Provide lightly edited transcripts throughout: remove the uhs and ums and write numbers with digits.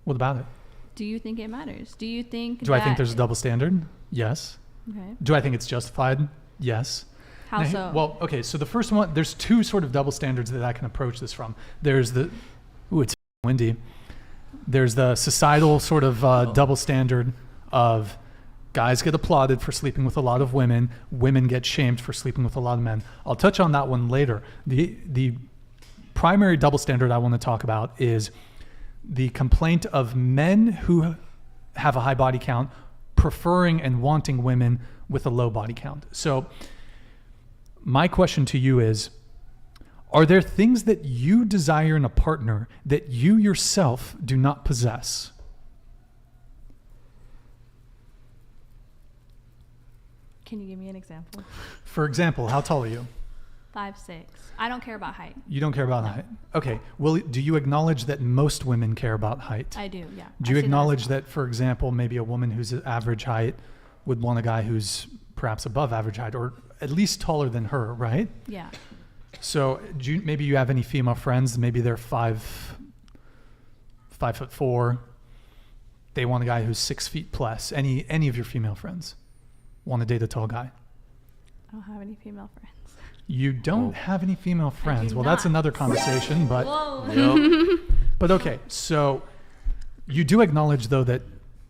What about it? Do you think it matters? Do you think Do I think there's a double standard? Yes. Okay. Do I think it's justified? Yes. How so? Well, okay, so the first one, there's two sort of double standards that I can approach this from. There's the, ooh, it's windy. There's the societal sort of double standard of guys get applauded for sleeping with a lot of women, women get shamed for sleeping with a lot of men. I'll touch on that one later. The primary double standard I want to talk about is the complaint of men who have a high body count preferring and wanting women with a low body count. So my question to you is, are there things that you desire in a partner that you yourself do not possess? Can you give me an example? For example, how tall are you? 5'6". I don't care about height. You don't care about height. Okay. Well, do you acknowledge that most women care about height? I do, yeah. Do you acknowledge that, for example, maybe a woman who's average height would want a guy who's perhaps above average height or at least taller than her, right? Yeah. So maybe you have any female friends, maybe they're 5'4". They want a guy who's 6 feet plus. Any of your female friends want to date a tall guy? I don't have any female friends. You don't have any female friends. Well, not. that's another conversation, but Yep. but okay. So you do acknowledge though that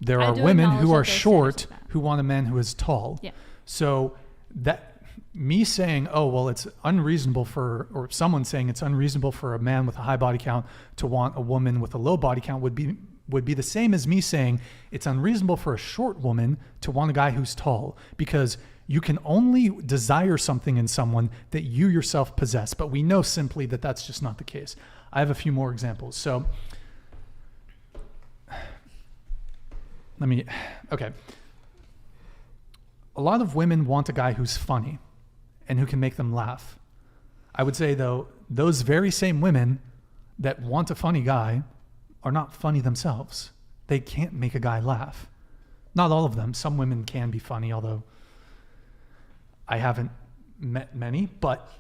there I are do women acknowledge who that are there's short standards of that. who want a man who is tall. Yeah. So that me saying, oh, well, it's unreasonable for, or someone saying it's unreasonable for a man with a high body count to want a woman with a low body count would be the same as me saying it's unreasonable for a short woman to want a guy who's tall, because you can only desire something in someone that you yourself possess. But we know simply that that's just not the case. I have a few more examples. So okay. A lot of women want a guy who's funny and who can make them laugh. I would say, though, those very same women that want a funny guy are not funny themselves. They can't make a guy laugh. Not all of them. Some women can be funny, although I haven't met many. But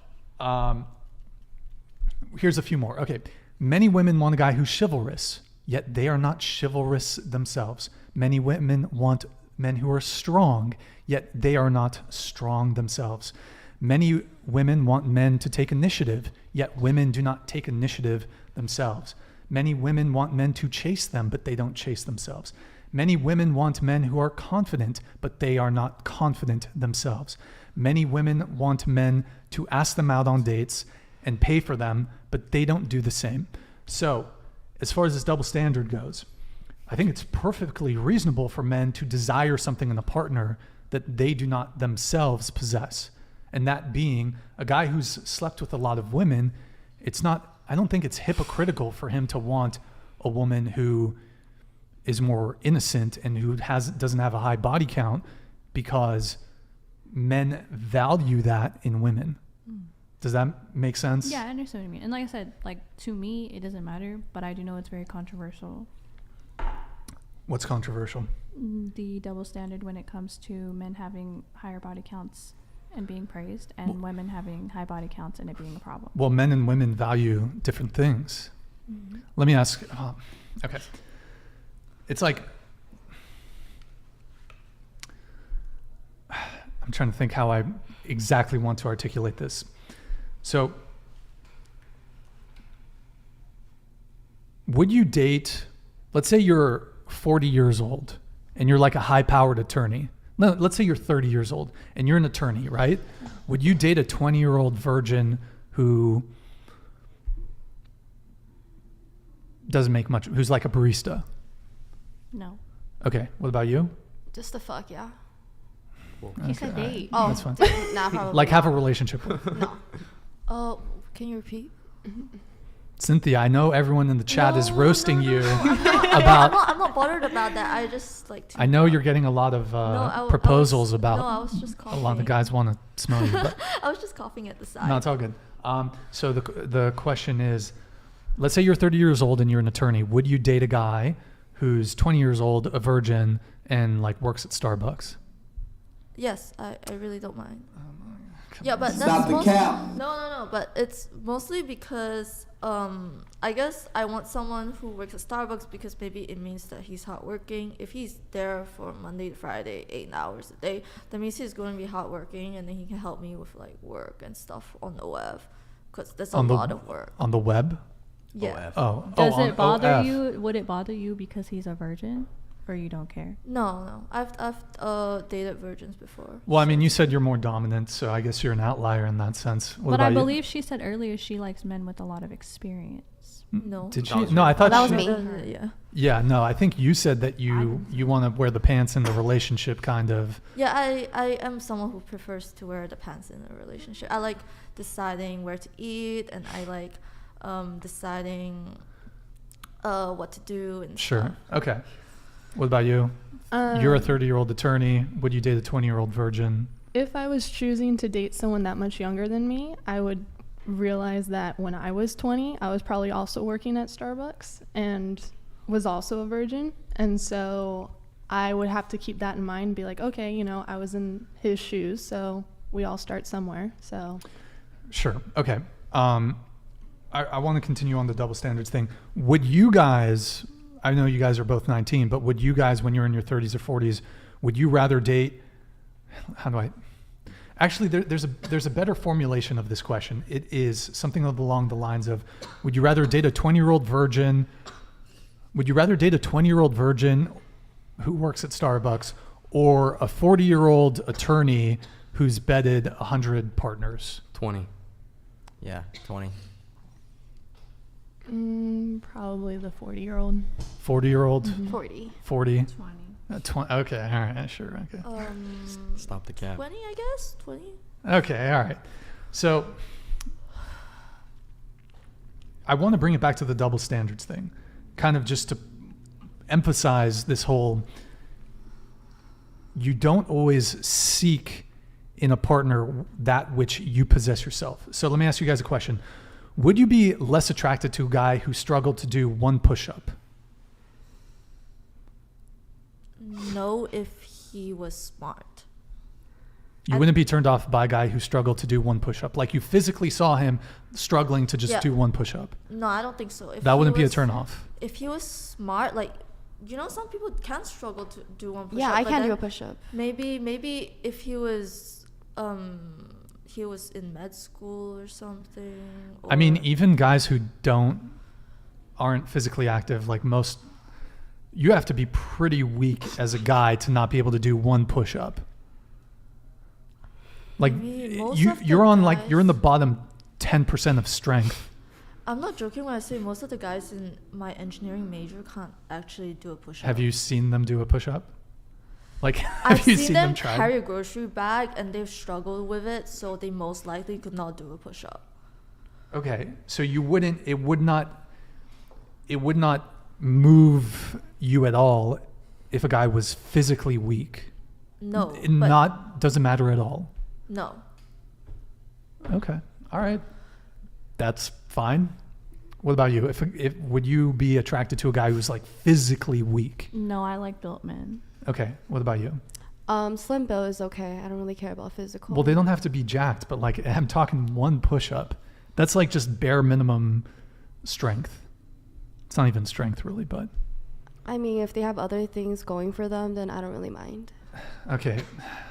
here's a few more. Okay. Many women want a guy who's chivalrous, yet they are not chivalrous themselves. Many women want men who are strong, yet they are not strong themselves. Many women want men to take initiative, yet women do not take initiative themselves. Many women want men to chase them, but they don't chase themselves. Many women want men who are confident, but they are not confident themselves. Many women want men to ask them out on dates and pay for them, but they don't do the same. So, as far as this double standard goes, I think it's perfectly reasonable for men to desire something in a partner that they do not themselves possess. And that being a guy who's slept with a lot of women, I don't think it's hypocritical for him to want a woman who is more innocent and who doesn't have a high body count, because men value that in women. Does that make sense? Yeah, I understand what you mean. And like I said, like to me, it doesn't matter, but I do know it's very controversial. What's controversial? The double standard when it comes to men having higher body counts and being praised, and women having high body counts and it being a problem. Well, men and women value different things. Mm-hmm. Let me ask. Okay. It's like, I'm trying to think how I exactly want to articulate this. So, would you date, let's say you're 40 years old and you're like a high-powered attorney. No, let's say you're 30 years old and you're an attorney, right? Would you date a 20-year-old virgin who doesn't make much, who's like a barista? No. Okay, what about you? Just the fuck, yeah. He said date. Oh, That's fine. Nah, probably Like have a not. relationship with. No. Oh, can you repeat? Cynthia, I know everyone in the chat is roasting you about. about. I'm not bothered about that. I just like. I know you're getting a lot of proposals about. No, I was just a coughing. lot of guys want to smell you, but I was just coughing at the side. no, it's all good. So the question is, let's say you're 30 years old and you're an attorney. Would you date a guy who's 20 years old, a virgin, and like works at Starbucks? Yes, I really don't mind. Yeah, but Stop that's the cap. No. But it's mostly because I guess I want someone who works at Starbucks because maybe it means that he's hardworking. If he's there for Monday to Friday, 8 hours a day, that means he's going to be hardworking, and then he can help me with like work and stuff on the web, because there's a lot of work. On the web? Yeah. Does it bother OF. you? Would it bother you because he's a virgin, or you don't care? No. I've dated virgins before. Well, I mean, you said you're more dominant, so I guess you're an outlier in that sense. What But about I you? believe she said earlier she likes men with a lot of experience. No. Did That she? was No, her. I thought that was she, me. Yeah. Yeah, no, I think you said that you want to wear the pants in the relationship, kind of. Yeah, I am someone who prefers to wear the pants in a relationship. I like deciding where to eat, and I like deciding what to do and Sure. stuff. Okay. What about you? You're a 30-year-old attorney. Would you date a 20-year-old virgin? If I was choosing to date someone that much younger than me, I would realize that when I was 20, I was probably also working at Starbucks and was also a virgin. And so I would have to keep that in mind and be like, okay, you know, I was in his shoes, so we all start somewhere. So Sure. Okay. I want to continue on the double standards thing. Would you guys, I know you guys are both 19, but would you guys, when you're in your 30s or 40s, would you rather date, how do I, actually there's a better formulation of this question. It is something along the lines of, would you rather date a 20-year-old virgin, would you rather date a 20-year-old virgin who works at Starbucks or a 40-year-old attorney who's bedded 100 partners? 20. Yeah, 20. probably the 40-year-old. 40-year-old? 40. 40? 20. 20. Okay, all right, sure, okay. Stop the cap. 20, I guess. 20. Okay, all right. So I want to bring it back to the double standards thing, kind of just to emphasize this whole, you don't always seek in a partner that which you possess yourself. So let me ask you guys a question. Would you be less attracted to a guy who struggled to do one push-up? No, if he was smart. You wouldn't be turned off by a guy who struggled to do one push-up. Like you physically saw him struggling to just Yeah. do one push-up. No, I don't think so. If That he wouldn't be a was- turn-off. If he was smart, like, you know, some people can struggle to do one push-up. Yeah, I but can do then a push-up. Maybe if he was in med school or something. I mean, or- even guys who aren't physically active, like most, you have to be pretty weak as a guy to not be able to do one push-up. Like Maybe most of the you're on like you're in the guys- bottom 10% of strength. I'm not joking when I say most of the guys in my engineering major can't actually do a push-up. Have you seen them do a push-up? Like I've have you seen them try? carry a grocery bag and they've struggled with it, so they most likely could not do a push-up. Okay, so it would not move you at all if a guy was physically weak. No, It but doesn't matter at all. no. Okay. All right. That's fine. What about you? If would you be attracted to a guy who's like physically weak? No, I like built men. Okay. What about you? Slim Bill is okay. I don't really care about physical. Well, they don't have to be jacked, but like I'm talking one push-up. That's like just bare minimum strength. It's not even strength really, but I mean, if they have other things going for them, then I don't really mind. okay.